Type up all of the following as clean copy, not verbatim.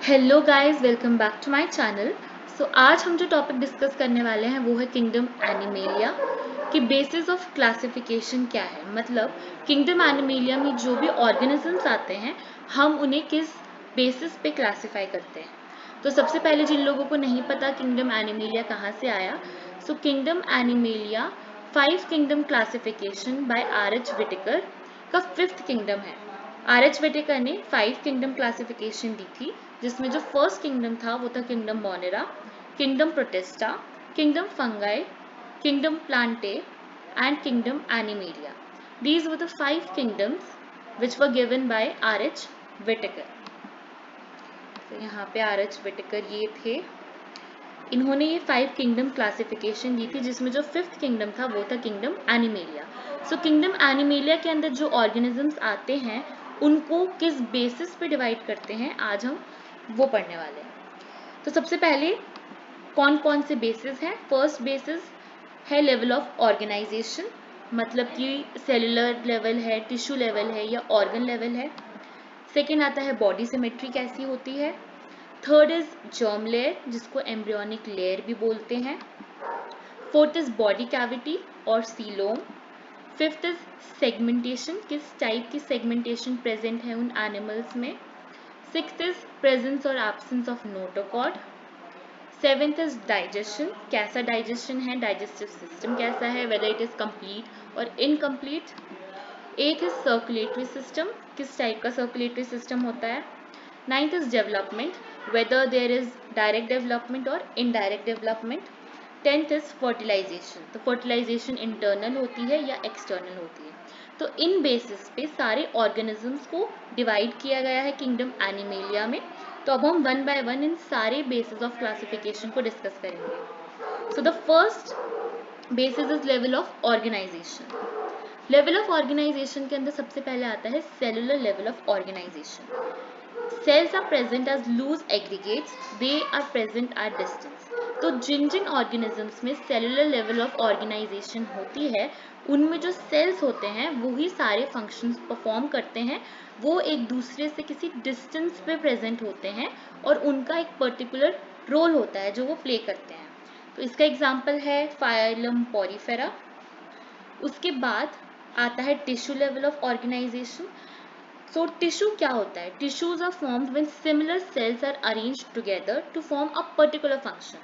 Hello guys, welcome back to my channel. आज हम जो टॉपिक डिस्कस करने वाले हैं वो है किंगडम एनिमेलिया की बेसिस ऑफ क्लासिफिकेशन क्या है। मतलब किंगडम एनिमेलिया में जो भी ऑर्गेनिजम्स आते हैं हम उन्हें किस बेसिस पे क्लासिफाई करते हैं। तो सबसे पहले जिन लोगों को नहीं पता किंगडम एनिमेलिया कहाँ से आया, kingdom Animalia 5 kingdom classification by R H. Whittaker का 5th किंगडम है। आर.एच. विटेकर ने 5 किंगडम क्लासिफिकेशन दी थी, जिसमें जो फर्स्ट किंगडम था वो था kingdom Monera, kingdom protista, kingdom fungi, kingdom Plantae and kingdom animalia. These were the 5 kingdoms which were given by R.H. Whittaker. तो यहाँ पे R.H. Whittaker ये थे, इन्होंने ये 5 किंगडम क्लासिफिकेशन दी थी, जिसमें जो 5th किंगडम था वो था किंगडम एनिमेलिया। किंगडम एनिमेलिया के अंदर जो ऑर्गेनिजम्स आते हैं उनको किस बेसिस पे डिवाइड करते हैं आज हम वो पढ़ने वाले हैं। तो सबसे पहले कौन कौन से बेसिस हैं। फर्स्ट बेसिस है लेवल ऑफ ऑर्गेनाइजेशन, मतलब कि सेलुलर लेवल है, टिश्यू लेवल है या ऑर्गन लेवल है। सेकेंड आता है बॉडी सिमेट्री कैसी होती है। थर्ड इज जर्म लेयर, जिसको एम्ब्रियोनिक लेयर भी बोलते हैं। फोर्थ इज बॉडी कैविटी और सीलोम। फिफ्थ इज सेगमेंटेशन, किस टाइप की सेगमेंटेशन प्रेजेंट है उन एनिमल्स में। सिक्स्थ इज प्रेजेंस और absence of notochord. Seventh is digestion, कैसा डाइजेशन है, डाइजेस्टिव सिस्टम कैसा है, वेदर इट इज कंप्लीट और incomplete. Eighth is circulatory system, किस टाइप का सर्कुलेटरी सिस्टम होता है। Ninth is development, weather there is direct development और indirect development. Tenth is fertilisation, तो फर्टिलाइजेशन इंटरनल होती है या एक्सटर्नल होती है। तो इन बेसिस पे सारे ऑर्गेनिजम्स को डिवाइड किया गया है किंगडम एनिमेलिया में। तो अब हम वन बाय वन इन सारे बेसिस ऑफ क्लासिफिकेशन को डिस्कस करेंगे। The first basis is level of organisation. Level of organisation के अंदर सबसे पहले आता है cellular level of organisation. Cells are present as loose aggregates, they are present at distance. तो जिन जिन ऑर्गेनिजम्स में सेलुलर लेवल ऑफ ऑर्गेनाइजेशन होती है उनमें जो सेल्स होते हैं वही सारे फंक्शंस परफॉर्म करते हैं। वो एक दूसरे से किसी डिस्टेंस पे प्रेजेंट होते हैं और उनका एक पर्टिकुलर रोल होता है जो वो प्ले करते हैं। तो इसका एग्जाम्पल है फाइलम पॉरीफेरा। उसके बाद आता है tissue level of organisation. Tissue क्या होता है? Tissues are formed when similar cells are arranged together to form a particular function.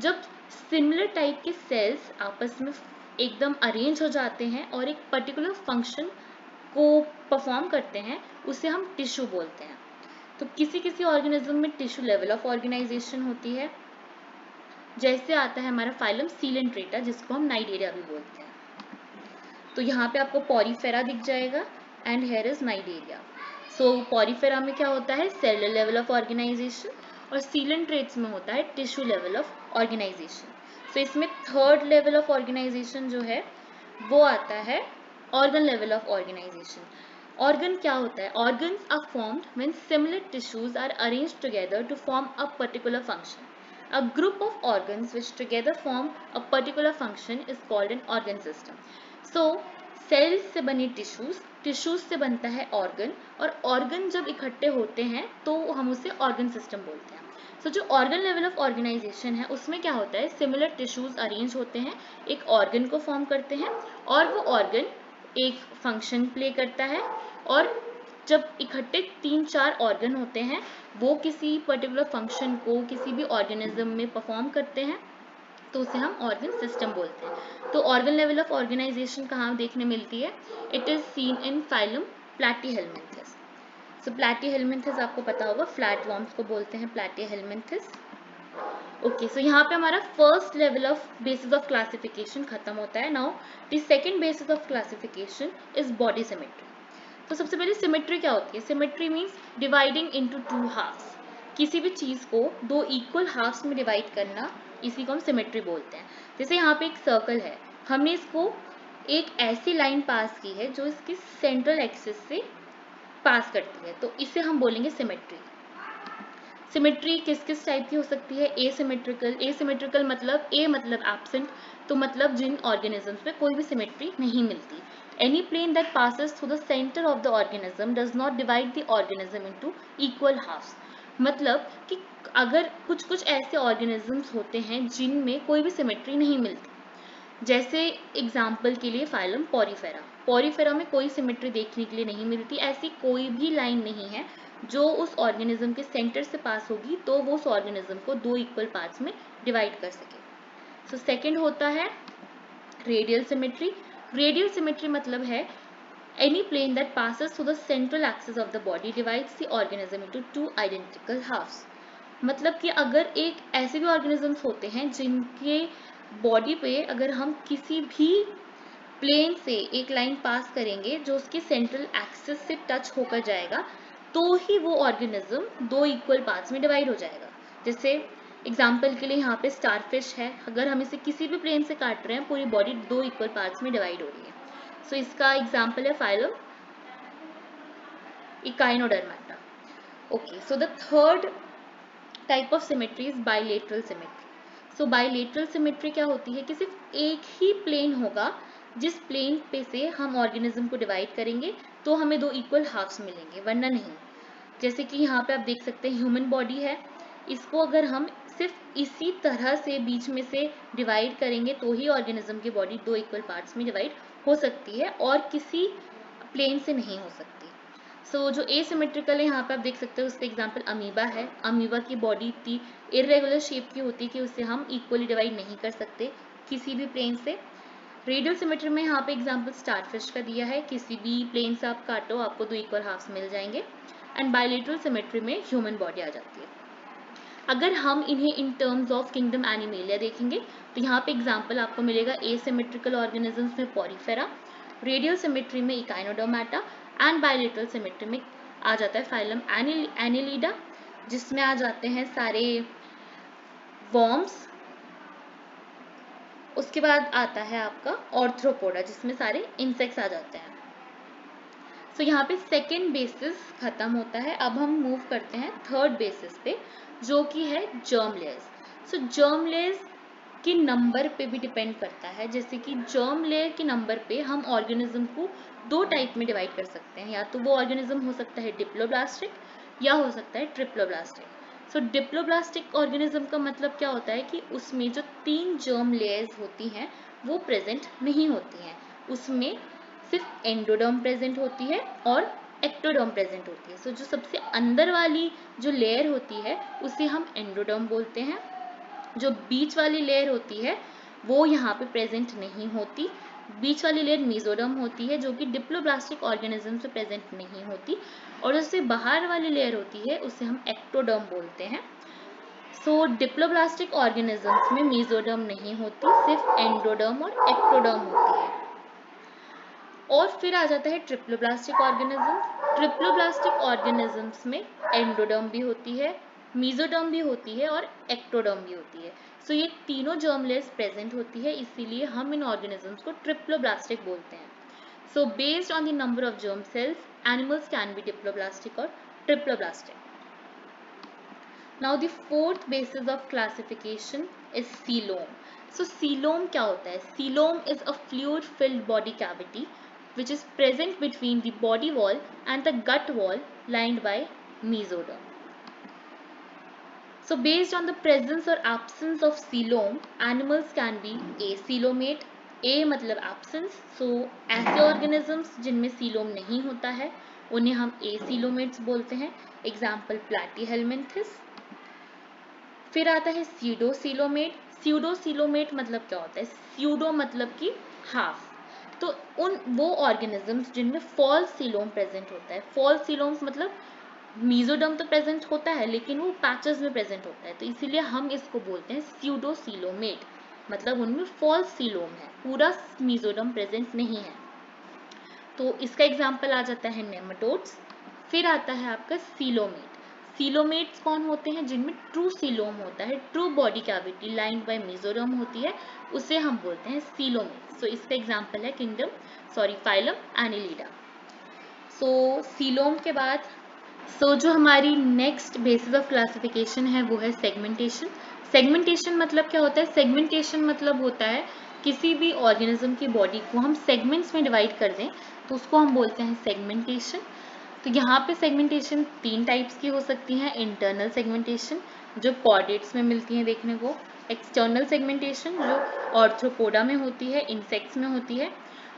जब सिमिलर टाइप के सेल्स आपस में एकदम अरेंज हो जाते हैं और एक पर्टिकुलर फंक्शन को परफॉर्म करते हैं उसे हम टिश्यू बोलते हैं। तो किसी किसी ऑर्गेनिज्म में टिश्यू लेवल ऑफ ऑर्गेनाइजेशन होती है, जैसे आता है हमारा फाइलम सीलेंट्रेटा, जिसको हम नाइडेरिया भी बोलते हैं। तो यहाँ पे आपको पॉरीफेरा दिख जाएगा and here is Cnidaria. Porifera में क्या होता है? सेलुलर लेवल ऑफ ऑर्गेनाइजेशन, और सीलेंट्रेट्स में होता है टिश्यू लेवल ऑफ ऑर्गेनाइजेशन। इसमें थर्ड लेवल ऑफ ऑर्गेनाइजेशन जो है वो आता है organ level of organisation. Organ क्या होता है? Organs are formed when similar tissues are arranged together to form a particular function. A group of organs which together form a particular function is called an organ system. Cells से बनी tissues से बनता है organ, और organ जब इकट्ठे होते हैं तो हम उसे ऑर्गन सिस्टम बोलते हैं। जो ऑर्गन लेवल ऑफ ऑर्गेनाइजेशन है उसमें क्या होता है? सिमिलर टिश्यूज अरेंज होते हैं, एक ऑर्गन को फॉर्म करते हैं और वो ऑर्गन एक फंक्शन प्ले करता है। और जब इकट्ठे 3-4 ऑर्गन होते हैं वो किसी पर्टिकुलर फंक्शन को किसी भी ऑर्गेनिज्म में परफॉर्म करते हैं तो उसे हम ऑर्गन सिस्टम बोलते हैं। तो ऑर्गन लेवल ऑफ ऑर्गेनाइजेशन कहाँ देखने मिलती है? It is seen in phylum platyhelminthes. Platyhelminthes आपको पता होगा, फ्लैट वॉर्म्स को बोलते हैं प्लैटीहेलमिन्थस। ओके, यहाँ पे हमारा first level of basis of classification खत्म होता है। Now the second basis of classification is body symmetry. तो सबसे पहले सिमेट्री क्या होती है? Symmetry means dividing into 2 halves. किसी भी चीज को 2 इक्वल हाफ्स में डिवाइड करना, इसी को हम सिमेट्री बोलते हैं। जैसे यहाँ पे एक सर्कल है, हमने इसको एक ऐसी लाइन पास की है जो इसकी सेंट्रल एक्सिस से पास करती है, तो इसे हम बोलेंगे सिमेट्री। सिमेट्री किस किस टाइप की हो सकती है? एसिमेट्रिकल मतलब ए मतलब एब्सेंट, तो मतलब जिन ऑर्गेनिजम्स में कोई भी सिमेट्री नहीं मिलती। Any plane that passes through the center of the organism does not divide the organism into equal halves. मतलब कि अगर कुछ कुछ ऐसे ऑर्गेनिजम्स होते हैं जिनमें कोई भी सिमेट्री नहीं मिलती, जैसे एग्जाम्पल के लिए फाइलम पॉरीफेरा। पॉरीफेरा में कोई सिमेट्री देखने के लिए नहीं मिलती, ऐसी कोई भी लाइन नहीं है जो उस ऑर्गेनिज्म के सेंटर से पास होगी तो वो उस ऑर्गेनिज्म को दो इक्वल पार्ट्स में डिवाइड कर सके। सो सेकंड होता है रेडियल सिमेट्री। रेडियल सिमेट्री मतलब है any plane that passes through the central axis of the body divides the organism into two identical halves। मतलब कि अगर एक ऐसे भी ऑर्गेनिजम्स होते हैं जिनके बॉडी पे अगर हम किसी भी प्लेन से एक लाइन पास करेंगे जो उसके सेंट्रल एक्सिस से टच होकर जाएगा तो ही वो ऑर्गेनिज्म दो इक्वल पार्ट्स में डिवाइड हो जाएगा। जैसे एग्जाम्पल के लिए यहाँ पे स्टारफिश है, अगर हम इसे किसी भी प्लेन से काट रहे हैं पूरी बॉडी दो इक्वल पार्ट्स में डिवाइड हो रही है। सो इसका एग्जाम्पल है phylum Echinodermata. Okay, so the third type of symmetry is bilateral symmetry. So bilateral symmetry क्या होती है कि सिर्फ एक ही प्लेन होगा जिस प्लेन पे से हम ऑर्गेनिज्म को डिवाइड करेंगे तो हमें दो इक्वल हाफ्स मिलेंगे, वरना नहीं। जैसे कि यहाँ पे आप देख सकते हैं ह्यूमन बॉडी है, इसको अगर हम सिर्फ इसी तरह से बीच में से डिवाइड करेंगे तो ही ऑर्गेनिज्म की बॉडी दो इक्वल पार्ट्स में डिवाइड हो सकती है और किसी प्लेन से नहीं हो सकती। सो जो एसिमेट्रिकल है यहाँ पे आप देख सकते हो, उसका एग्जांपल अमीबा है। अमीबा की बॉडी इतनी इरेगुलर शेप की होती है कि उसे हम इक्वली डिवाइड नहीं कर सकते किसी भी प्लेन से। रेडियल सिमेट्री में यहाँ पे एग्जांपल स्टारफिश का दिया है, किसी भी प्लेन से आप काटो आपको दो इक्वल हाफ्स मिल जाएंगे। एंड बाइलेटरल सिमेट्री में ह्यूमन बॉडी आ जाती है। अगर हम इन्हें in terms of kingdom animalia देखेंगे तो यहाँ पे एग्जांपल आपको मिलेगा एसिमेट्रिकल ऑर्गेनिजम्स में पॉरीफेरा, रेडियल सिमेट्री में इकाइनोडर्माटा एंड बाइलेटरल सिमेट्री में आ जाता है फाइलम एनिलिडा, जिसमें आ जाते हैं सारे वॉर्म्स। उसके बाद आता है आपका ऑर्थ्रोपोडा जिसमें सारे इंसेक्ट्स आ जाते हैं। सो यहाँ पे सेकेंड बेसिस खत्म होता है। अब हम मूव करते हैं थर्ड बेसिस पे जो कि है जर्म लेयर्स। सो जर्म लेयर्स के नंबर पे भी डिपेंड करता है, जैसे कि जर्म लेयर के नंबर पे हम ऑर्गेनिज्म को दो टाइप में डिवाइड कर सकते हैं, या तो वो ऑर्गेनिज्म हो सकता है डिप्लोब्लास्टिक या हो सकता है ट्रिप्लोब्लास्टिक। सो डिप्लोब्लास्टिक ऑर्गेनिज्म का मतलब क्या होता है कि उसमें जो तीन जर्म लेयर्स होती हैं वो प्रेजेंट नहीं होती हैं, उसमें सिर्फ एंडोडर्म प्रेजेंट होती है और एक्टोडर्म प्रेजेंट होती है। सो जो सबसे अंदर वाली जो लेयर होती है उसे हम एंडोडर्म बोलते हैं, जो बीच वाली लेयर होती है वो यहाँ पे प्रेजेंट नहीं होती। बीच वाली लेयर मेसोडर्म होती है जो कि डिप्लोब्लास्टिक ऑर्गेनिज्म से प्रेजेंट नहीं होती, और उससे बाहर वाली लेयर होती है उसे हम एक्टोडर्म बोलते हैं। सो डिप्लोब्लास्टिक ऑर्गेनिजम्स में मेसोडर्म नहीं होती, सिर्फ एंडोडर्म और एक्टोडर्म होती है। और फिर आ जाता है ट्रिप्लोब्लास्टिक ऑर्गेनिजम्स। ट्रिप्लोब्लास्टिक ऑर्गेनिजम्स में एंडोडर्म भी होती है, मेसोडर्म भी होती है और एक्टोडर्म भी होती है। सो ये तीनों जर्म लेयर्स प्रेजेंट होती है, इसीलिए हम इन ऑर्गेनिजम्स को ट्रिप्लोब्लास्टिक बोलते हैं। So based on the number of germ cells animals can be diploblastic और triploblastic. Now the fourth basis of classification is coelom. So coelom क्या होता है? Coelom is a fluid filled body cavity which is present between the body wall and the gut wall lined by mesoderm. So based on the presence or absence of coelom, animals can be acoelomate. A मतलब absence, so ऐसे organisms जिनमें coelom नहीं होता है उन्हें हम acoelomates बोलते हैं। Example platyhelminthes। फिर आता है pseudocoelomate। pseudocoelomate मतलब क्या होता है? pseudo मतलब कि half, तो उन वो ऑर्गेनिजम्स जिनमें फॉल्स सीलोम प्रेजेंट होता है। फॉल्स सीलोम्स मतलब मेसोडर्म तो प्रेजेंट होता है लेकिन वो पैचेस में प्रेजेंट होता है, तो इसीलिए हम इसको बोलते हैं स्यूडोसीलोमेट, मतलब उनमें फॉल्स सीलोम है, पूरा मेसोडर्म प्रेजेंट नहीं है। तो इसका एग्जाम्पल आ जाता है नेमाटोड्स। फिर आता है आपका सीलोमेट। सीलोमेट्स कौन होते हैं? जिनमें ट्रू सीलोम होता है, true body cavity lined by mesoderm होती है, उसे हम बोलते हैं सीलोमेट। सो इसका एग्जाम्पल है फाइलम एनिलिडा। सो सीलोम के बाद जो हमारी नेक्स्ट बेसिस ऑफ क्लासिफिकेशन है वो है सेगमेंटेशन। सेगमेंटेशन मतलब क्या होता है? सेगमेंटेशन मतलब होता है किसी भी ऑर्गेनिज्म की बॉडी को हम सेगमेंट्स में डिवाइड कर दें तो उसको हम बोलते हैं सेगमेंटेशन। तो यहाँ पे सेगमेंटेशन 3 टाइप्स की हो सकती हैं। इंटरनल सेगमेंटेशन जो कॉर्डेट्स में मिलती है देखने को, एक्सटर्नल सेगमेंटेशन जो ऑर्थ्रोपोडा में होती है, इंसेक्ट्स में होती है,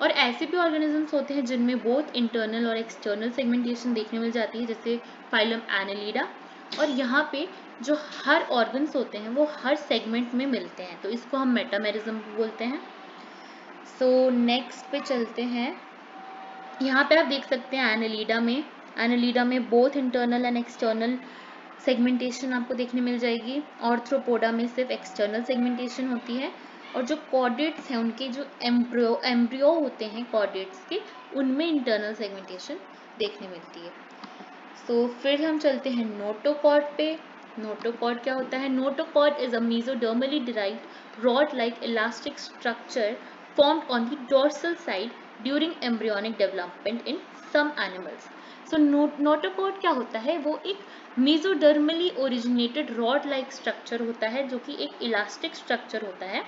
और ऐसे भी ऑर्गेनिजम्स होते हैं जिनमें बोथ इंटरनल और एक्सटर्नल सेगमेंटेशन देखने मिल जाती है, जैसे फाइलम एनालिडा। और यहाँ पे जो हर ऑर्गन्स होते हैं वो हर सेगमेंट में मिलते हैं, तो इसको हम मेटामेरिज्म बोलते हैं। सो नेक्स्ट पे चलते हैं। यहाँ पे आप देख सकते हैं एनालिडा में both internal and external segmentation आपको देखने मिल जाएगी। ऑर्थ्रोपोडा में सिर्फ एक्सटर्नल सेगमेंटेशन होती है, और जो कॉर्डेट्स हैं उनके जो एम्ब्रियो होते हैं कॉर्डेट्स के, उनमें इंटरनल सेगमेंटेशन देखने मिलती है। सो फिर हम चलते हैं नोटोकॉर्ड पे। नोटोकॉर्ड क्या होता है? Notochord is a मेसोडर्मली derived rod like elastic structure formed on the dorsal side during embryonic development in some animals. So notochord क्या होता है? वो एक mesodermally originated rod like structure होता है, जो कि एक elastic structure होता है,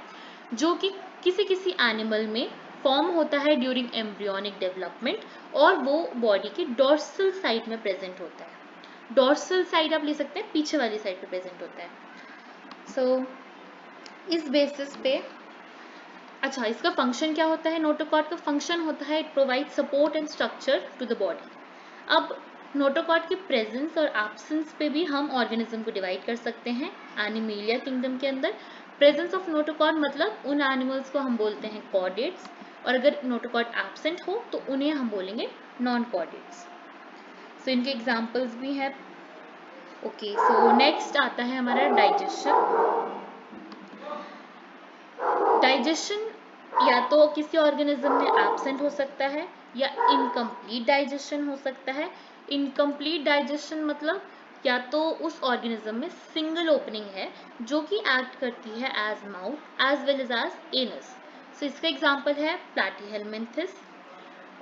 जो कि किसी किसी एनिमल में फॉर्म होता है ड्यूरिंग एम्ब्रियोनिक डेवलपमेंट, और वो बॉडी की डॉर्सल साइड में प्रेजेंट होता है। डॉर्सल साइड आप ले सकते हैं, पीछे वाली साइड पे प्रेजेंट होता है। सो इस बेसिस पे अच्छा, इसका फंक्शन क्या होता है? नोटोकॉर्ड का फंक्शन होता है it provide support and structure to the body. अब नोटोकॉर्ड की प्रेजेंस और एब्सेंस पे भी हम ऑर्गेनिज्म को डिवाइड कर सकते हैं एनिमेलिया किंगडम के अंदर। प्रेजेंस ऑफ नोटोकॉर्ड मतलब उन एनिमल्स को हम बोलते हैं कॉर्डेट्स, और अगर नोटोकॉर्ड एब्सेंट हो तो उन्हें हम बोलेंगे नॉन कॉर्डेट्स। सो इनके एग्जाम्पल्स भी हैं। ओके, सो नेक्स्ट आता है हमारा डाइजेशन। डाइजेशन या तो किसी ऑर्गेनिज्म में एब्सेंट हो सकता है या इनकम्प्लीट डाइजेशन हो सकता है। इनकम्प्लीट डाइजेशन मतलब या तो उस ऑर्गेनिज्म में सिंगल ओपनिंग है जो कि एक्ट करती है as mouth as well as anus. So इसका एग्जांपल है प्लैटीहेलमिन्थस।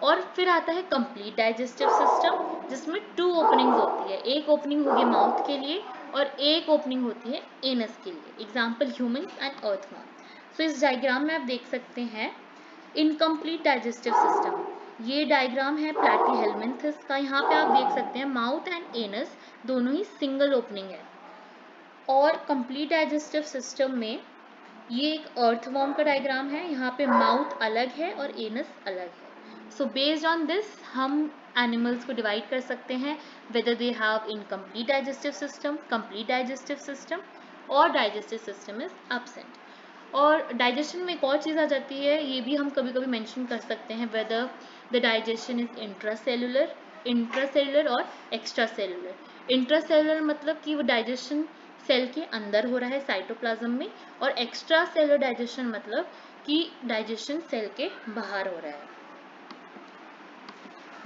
और फिर आता है कंप्लीट डाइजेस्टिव सिस्टम, जिसमें 2 ओपनिंग्स होती है। एक ओपनिंग होगी माउथ के लिए और एक ओपनिंग होती है एनस के लिए। Example humans and earthworm. तो इस डायग्राम में आप देख सकते हैं इनकम्प्लीट डाइजेस्टिव सिस्टम। ये डायग्राम है प्लैटीहेलमिन्थस का। यहाँ पे आप देख सकते हैं माउथ एंड एनस दोनों ही सिंगल ओपनिंग है। और कंप्लीट डाइजेस्टिव सिस्टम में ये एक अर्थवर्म का डायग्राम है। यहाँ पे माउथ अलग है और एनस अलग है। सो बेस्ड ऑन दिस हम एनिमल्स को डिवाइड कर सकते हैं whether they have incomplete digestive system, complete digestive system, और डाइजेस्टिव सिस्टम इज एब्सेंट। और डाइजेशन में एक और चीज़ आ जाती है, ये भी हम कभी कभी मेंशन कर सकते हैं, whether the digestion is intracellular और एक्स्ट्रासेलुलर। इंट्रासेलुलर मतलब कि वो डाइजेशन सेल के अंदर हो रहा है साइटोप्लाज्म में, और एक्स्ट्रा सेलुलर डाइजेशन मतलब कि डाइजेशन सेल के बाहर हो रहा है।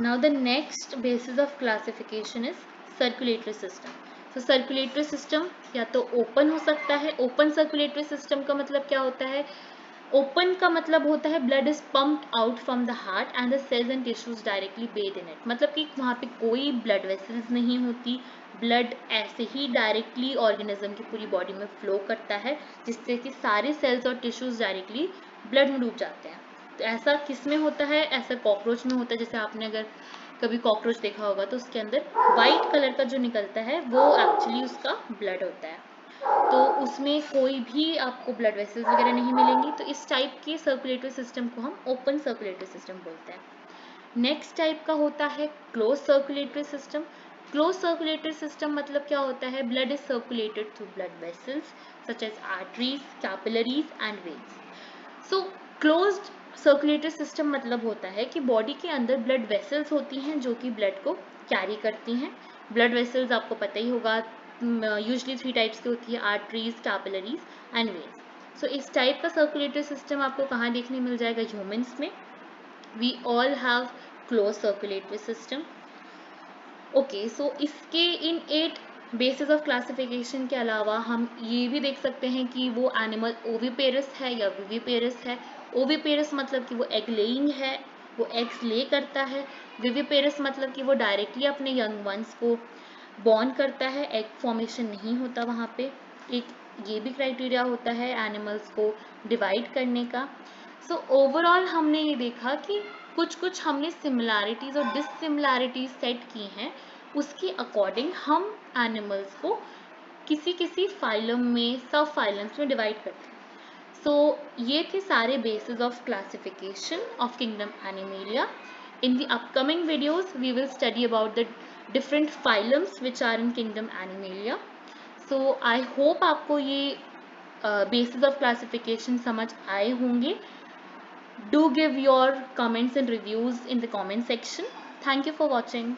Now the next basis of classification is circulatory system. तो सर्कुलेटरी सिस्टम या तो ओपन हो सकता है। ओपन सर्कुलेटरी सिस्टम का मतलब क्या होता है? ओपन का मतलब होता है blood is pumped out from the heart and the cells and tissues directly bathe in it. मतलब कि वहाँ पे कोई ब्लड वेसल्स नहीं होती, ब्लड ऐसे ही डायरेक्टली ऑर्गेनिज्म की पूरी बॉडी में फ्लो करता है, जिससे कि सारे सेल्स और टिश्यूज डायरेक्टली ब्लड में डूब जाते हैं। तो ऐसा किस में होता है? ऐसा कॉकरोच में होता है। जैसे आपने अगर कभी कॉकरोच देखा होगा तो उसके अंदर वाइट कलर का जो निकलता है वो एक्चुअली उसका ब्लड होता है, तो उसमें कोई भी आपको ब्लड वेसल्स वगैरह नहीं मिलेंगी। तो इस टाइप के सर्कुलेटरी सिस्टम को हम ओपन सर्कुलेटरी सिस्टम बोलते हैं। नेक्स्ट टाइप का होता है close circulatory system. Close circulatory system मतलब क्या होता है? Blood is circulated through blood vessels such as arteries, capillaries and veins. So closed circulatory system मतलब होता है कि बॉडी के अंदर ब्लड वेसल्स होती हैं जो कि ब्लड को कैरी करती हैं। ब्लड वेसल्स आपको पता ही होगा, यूजली 3 टाइप्स की होती है, आर्टरीज, कैपिलरीज एंड वेन्स। सो इस टाइप का सर्कुलेटरी सिस्टम आपको कहाँ देखने मिल जाएगा? ह्यूमंस में। We all have close circulatory system. Okay, so इसके इन 8 बेसिस ऑफ क्लासिफिकेशन के अलावा हम ये भी देख सकते हैं कि वो एनिमल ओविपेरस है या विविपेरस है। ओविपेरस मतलब कि वो एग लेइंग है, वो एग्स ले करता है। विविपेरस मतलब कि वो डायरेक्टली अपने यंग वंस को बॉर्न करता है, एग फॉर्मेशन नहीं होता वहाँ पे। एक ये भी क्राइटेरिया होता है एनिमल्स को डिवाइड करने का। सो ओवरऑल हमने ये देखा कि कुछ कुछ हमने सिमिलैरिटीज और डिससिमिलैरिटीज सेट की हैं, उसके अकॉर्डिंग हम एनिमल्स को किसी किसी फाइलम में, सब फाइलम्स में डिवाइड करते हैं। सो ये थे सारे basis of classification of kingdom animalia. In the upcoming videos, we will study about the different phylums which are in kingdom Animalia. So I hope आपको ये basis of classification समझ आए होंगे. Do give your comments and reviews in the comment section. Thank you for watching.